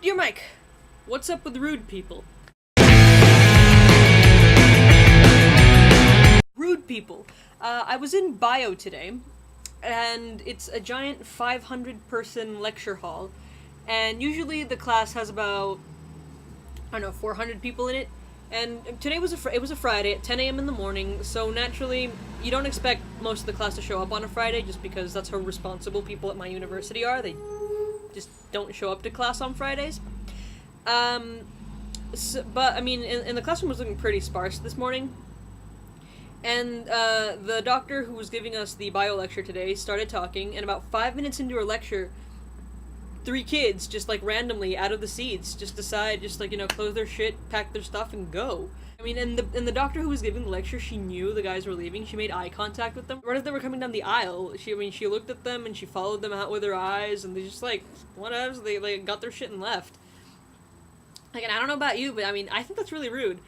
Dear Mike, what's up with rude people? Rude people. I was in bio today, and it's a giant 500-person lecture hall, and usually the class has about, I don't know, 400 people in it. And today was it was a Friday at 10 a.m. in the morning, so naturally you don't expect most of the class to show up on a Friday, just because that's how responsible people at my university are. They just don't show up to class on Fridays. But I mean, and the classroom was looking pretty sparse this morning. And the doctor who was giving us the bio lecture today started talking, and about 5 minutes into her lecture, 3 kids just like randomly out of the seats just decide close their shit, pack their stuff, and go. I mean, and the doctor who was giving the lecture, she knew the guys were leaving. She made eye contact with them right as they were coming down the aisle. She looked at them and she followed them out with her eyes, and they just whatever. They got their shit and left. And I don't know about you, but I mean, I think that's really rude.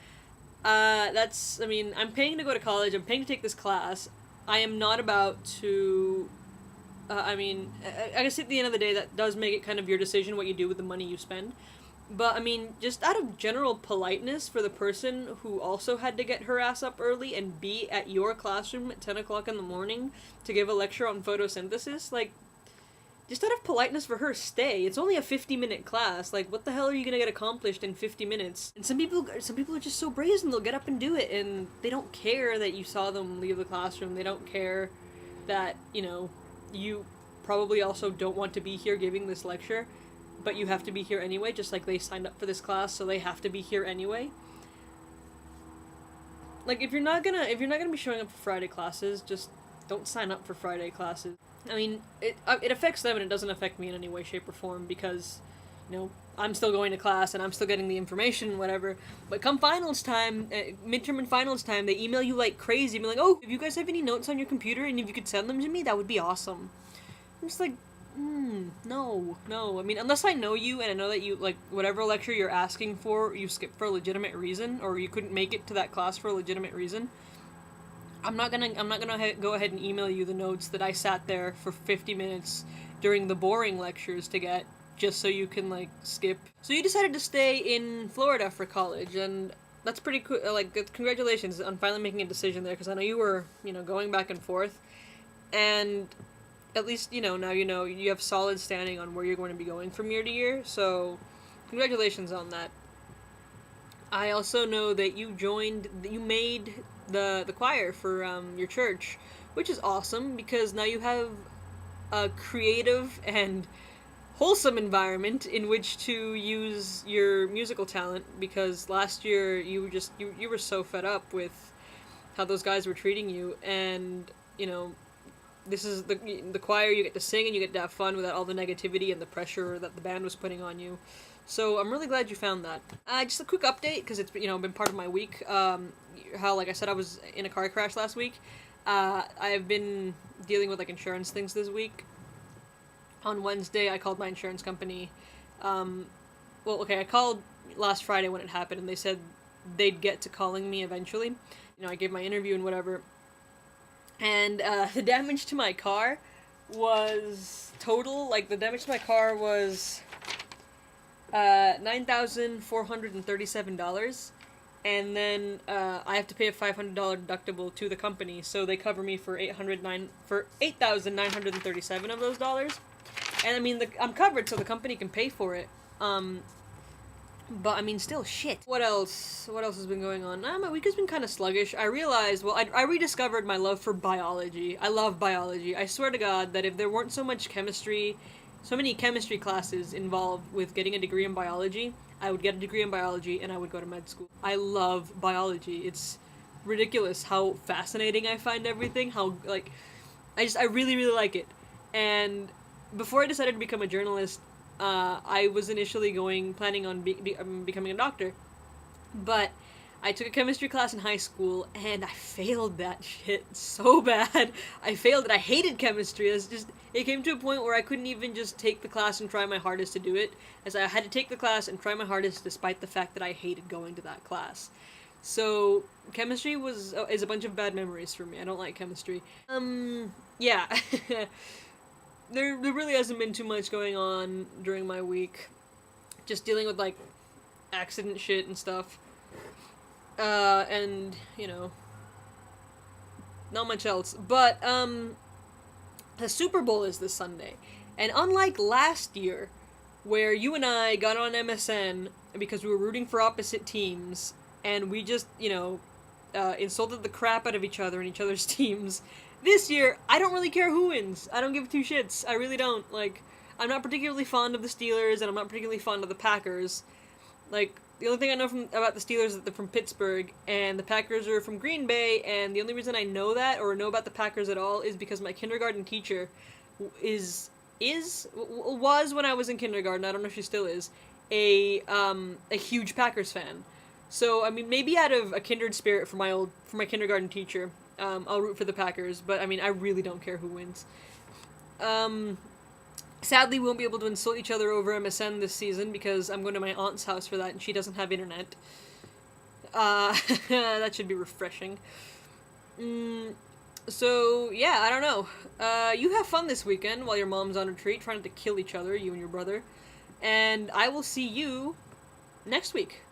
I'm paying to go to college. I'm paying to take this class. I am not about to. I guess at the end of the day, that does make it kind of your decision what you do with the money you spend. But, I mean, just out of general politeness for the person who also had to get her ass up early and be at your classroom at 10 o'clock in the morning to give a lecture on photosynthesis, just out of politeness for her, stay. It's only a 50-minute class. What the hell are you gonna get accomplished in 50 minutes? And some people are just so brazen, they'll get up and do it, and they don't care that you saw them leave the classroom. They don't care that, you probably also don't want to be here giving this lecture, but you have to be here anyway, just like they signed up for this class, so they have to be here anyway. If you're not gonna be showing up for Friday classes, just don't sign up for Friday classes. I mean, it affects them and it doesn't affect me in any way, shape, or form, because, I'm still going to class and I'm still getting the information, whatever. But come finals time, midterm and finals time, they email you like crazy, be like, oh, if you guys have any notes on your computer and if you could send them to me, that would be awesome. I'm just like, no. I mean, unless I know you and I know that you, whatever lecture you're asking for, you skipped for a legitimate reason, or you couldn't make it to that class for a legitimate reason, I'm not gonna go ahead and email you the notes that I sat there for 50 minutes during the boring lectures to get, just so you can, skip. So you decided to stay in Florida for college, and that's pretty cool. Congratulations on finally making a decision there, because I know you were, going back and forth, and at least, now you have solid standing on where you're going to be going from year to year, so congratulations on that. I also know that you made the choir for your church, which is awesome, because now you have a creative and wholesome environment in which to use your musical talent, because last year you were so fed up with how those guys were treating you, and this is the choir. You get to sing and you get to have fun without all the negativity and the pressure that the band was putting on you. So I'm really glad you found that. Just a quick update, because it's been part of my week. How, like I said, I was in a car crash last week. I've been dealing with insurance things this week. On Wednesday, I called my insurance company. I called last Friday when it happened, and they said they'd get to calling me eventually. I gave my interview and whatever. And the damage to my car was total. The damage to my car was $9,437, and then I have to pay a $500 deductible to the company, so they cover me for $8,937 of those dollars. And I mean, I'm covered, so the company can pay for it. But I mean, still, shit. What else has been going on? My week has been kind of sluggish. I realized, I rediscovered my love for biology. I love biology. I swear to God that if there weren't so many chemistry classes involved with getting a degree in biology, I would get a degree in biology and I would go to med school. I love biology. It's ridiculous how fascinating I find everything, how, I really, really like it. And before I decided to become a journalist, I was initially planning on becoming a doctor, but I took a chemistry class in high school, and I failed that shit so bad. I failed it. I hated chemistry. It came to a point where I couldn't even just take the class and try my hardest to do it, as I had to take the class and try my hardest despite the fact that I hated going to that class. So, chemistry is a bunch of bad memories for me. I don't like chemistry. Yeah. There really hasn't been too much going on during my week just dealing with, like, accident shit and stuff. And, you know, not much else. But, the Super Bowl is this Sunday. And unlike last year, where you and I got on MSN because we were rooting for opposite teams, and we just, you know, insulted the crap out of each other and each other's teams, this year, I don't really care who wins. I don't give two shits. I really don't. Like, I'm not particularly fond of the Steelers, and I'm not particularly fond of the Packers. Like, the only thing I know about the Steelers is that they're from Pittsburgh, and the Packers are from Green Bay, and the only reason I know that, or know about the Packers at all, is because my kindergarten teacher was, when I was in kindergarten, I don't know if she still is, a huge Packers fan. So, I mean, maybe out of a kindred spirit for my kindergarten teacher, I'll root for the Packers, but, I mean, I really don't care who wins. Sadly, we won't be able to insult each other over MSN this season because I'm going to my aunt's house for that and she doesn't have internet. That should be refreshing. So, yeah, I don't know. You have fun this weekend while your mom's on retreat trying to kill each other, you and your brother. And I will see you next week.